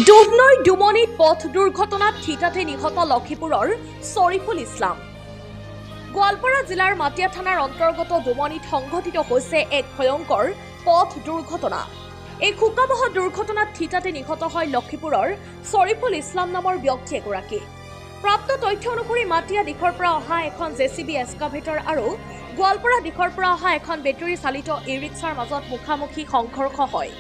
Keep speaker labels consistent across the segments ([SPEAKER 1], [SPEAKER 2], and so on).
[SPEAKER 1] ডুবনৈৰ ডুমনিত পথ দুৰ্ঘটনাত থিতাতে নিহত লক্ষীপুৰৰ শ্বৰিফুল ইছলাম। গোৱালপাৰা জিলাৰ মাটিয়া থানাৰ অন্তৰ্গত ডুমনিত সংঘটিত হৈছে এক ভয়ংকৰ পথ দুৰ্ঘটনা। এই শোকাবহ দুৰ্ঘটনাত থিতাতে নিহত হয় লক্ষীপুৰৰ শ্বৰিফুল ইছলাম নামৰ ব্যক্তি এগৰাকী। প্ৰাপ্ত তথ্য অনুসৰি মাটিয়া দিশৰ পৰা অহা এখন জেচিবি এক্সকাভেটৰ আৰু গোৱালপাৰা দিশৰ পৰা অহা এখন বেটাৰী চালিত ই ৰিক্সাৰ মাজত মুখামুখি সংঘৰ্ষ হয়।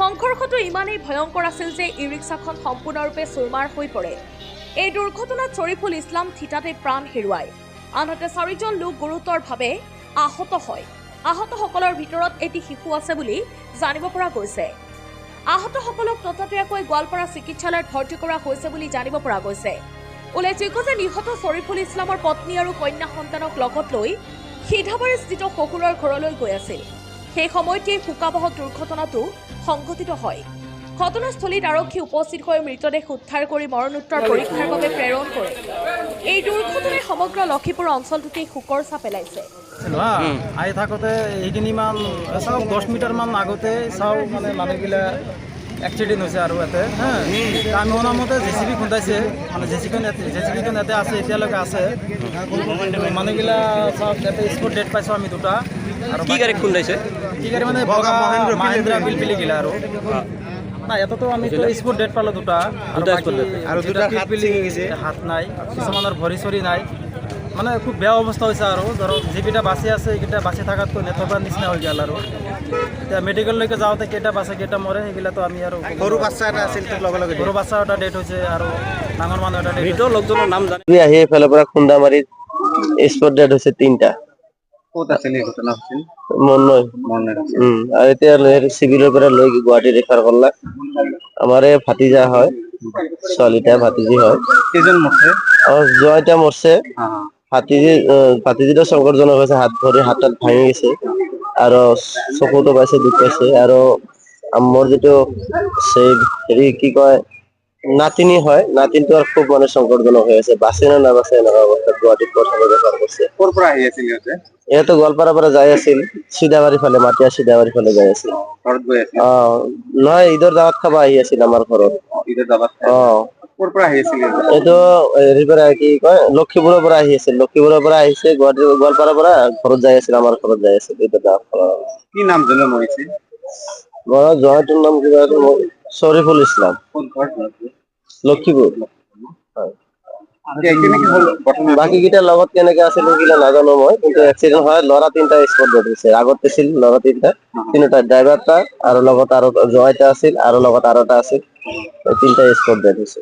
[SPEAKER 1] সংঘৰ্ষটো ইমানেই ভয়ংকৰ আছিল যে ই ৰিক্সাখন সম্পূৰ্ণৰূপে চুৰমাৰ হৈ পৰে। এই দুৰ্ঘটনাত শ্বৰিফুল ইছলাম থিতাতে প্ৰাণ হেৰুৱায়। আনহাতে 4জন লোক গুৰুতৰভাৱে আহত হয়। আহতসকলৰ ভিতৰত এটি শিশু আছে বুলি জানিব পৰা গৈছে। আহতসকলক ততাতৈয়াকৈ গোৱালপাৰা চিকিৎসালয়ত ভৰ্তি কৰা হৈছে বুলি জানিব পৰা গৈছে। উল্লেখযোগ্য যে নিহত শ্বৰিফুল ইছলামৰ পত্নী আৰু কন্যা সন্তানক লগত লৈ সিধাবাৰীস্থিত শহুৰৰ ঘৰলৈ গৈ আছিল। সেই সময়তে শোকাবহ দুৰ্ঘটনাটো সংঘটিত হয়। ঘটনাস্থলীত আৰক্ষী উপস্থিত হৈ মৃতদেহ উদ্ধাৰ কৰি মৰণোত্তৰ পৰীক্ষাৰ বাবে প্ৰেৰণ কৰে। এই দুৰ্ঘটনাই সমগ্ৰ লক্ষীপুৰ অঞ্চলটোতেই শোকৰ ছাপ পেলাইছে।
[SPEAKER 2] আহি থাকোঁতে এইখিনিমান চাওক 10 মিটাৰমান আগতে চাওঁ মানে মানুহগিলা এক্সিডেণ্ট হৈছে আৰু ইয়াতে আমি শুনামতে জেচিবি খুন্দাইছে, মানে জেচিবিখন ইয়াতে আছে, এতিয়ালৈকে আছে। মানুহগিলা চাওক ইয়াতে স্পট ডেট পাইছোঁ আমি দুটা। আৰু
[SPEAKER 3] কি গাড়ী খুন্দাইছে?
[SPEAKER 2] কি গাড়ী মানে মহেন্দ্ৰ পিলপিলি গিলা আৰু নাই ইয়াতেতো আমি স্পট ডেট পালোঁ দুটা আৰু দুটা হাত নাই, কিছুমানৰ ভৰি চৰি নাই, মানে খুব বেয়া অৱস্থা হৈছে। আৰু ধৰক যিকেইটা বাচি আছে সেইকেইটা বাচি থকাতকৈ নেথকাৰ নিচিনা হৈ গ'ল। আৰু এতিয়া মেডিকেললৈকে যাওঁতে কেইটা বাচে কেইটা মৰে সেইগিলাতো আমি আৰু
[SPEAKER 4] সৰু বাচ্চা এটা আছিল, লগে লগে
[SPEAKER 2] সৰু বাচ্ছা এটা ডেথ হৈছে আৰু ডাঙৰ মানুহ এটা ডেথ।
[SPEAKER 3] মৃত লোকজনৰ নাম জানে?
[SPEAKER 5] আহি এইফালৰ পৰা খুন্দা মাৰি স্পট ডেথ হৈছে 3টা।
[SPEAKER 4] ক'ত আছিল এই ঘটনা হৈছিল?
[SPEAKER 5] আৰু এতিয়া চিভিলৰ পৰা লৈ গুৱাহাটী ৰেফাৰ কৰলা। আমাৰ এই ভাতিজা হয়, ছোৱালীটা ভাতিজী হয়।
[SPEAKER 4] কেইজন মৰছে?
[SPEAKER 5] জয়টা মৰছে, ভাতিজিটা সংকটজনক হৈছে, হাত ভৰি হাতত ভাঙি গৈছে আৰু চকুতো পাইছে, দুখ পাইছে। আৰু মোৰ যিটো হেৰি কি কয় নাতিনী হয়, নাতিনটো আৰু খুব মানে সংকটজনক হৈ আছে, বাচে নে নাবাচে এনেকুৱা অৱস্থাত গুৱাহাটীত পঠাব ৰেফাৰ কৰিছে।
[SPEAKER 4] ক'ৰ পৰা আহি আছিল সিহঁতে?
[SPEAKER 5] ইহঁতে গোৱালপাৰাৰ পৰা যাই আছিল, চিধাবাৰী ফালে, মাটিয়া চিধাবাৰী ফালে যাই আছিল।
[SPEAKER 4] ঘৰত গৈ আছিল?
[SPEAKER 5] নহয়, ঈদৰ দাৱাত খাব আহি আছিল আমাৰ ঘৰত।
[SPEAKER 4] ঈদৰ দাৱাত? ক'ৰ পৰা আহি আছিল?
[SPEAKER 5] এইটো হেৰিৰ পৰা কি কয় লক্ষীপুৰৰ পৰা আহি আছিল, লক্ষীপুৰৰ পৰা আহিছে গুৱাহাটী গোৱালপাৰাৰ পৰা ঘৰত যাই আছিল, আমাৰ ঘৰত যাই আছিল ঈদৰ দাৱাত খাব।
[SPEAKER 4] কি নাম জনে মৰিছে?
[SPEAKER 5] জয়টোৰ নাম কিবা শ্বৰিফুল ইছলাম,
[SPEAKER 4] ক'ত ঘৰ?
[SPEAKER 5] লক্ষীপুৰ। বাকী কেইটাৰ লগত কেনেকে আছিল সেইবিলাক নাজানো মই, কিন্তু এক্সিডেণ্ট হয় ল'ৰা 3টা স্পট ডেথ হৈছে। আগত আছিল ল'ৰা 3টা, তিনিটা ড্ৰাইভাৰটা আৰু লগত আৰু জয়টা আছিল আৰু লগত আৰু এটা আছিল, 3টা স্পট ডেথ হৈছে।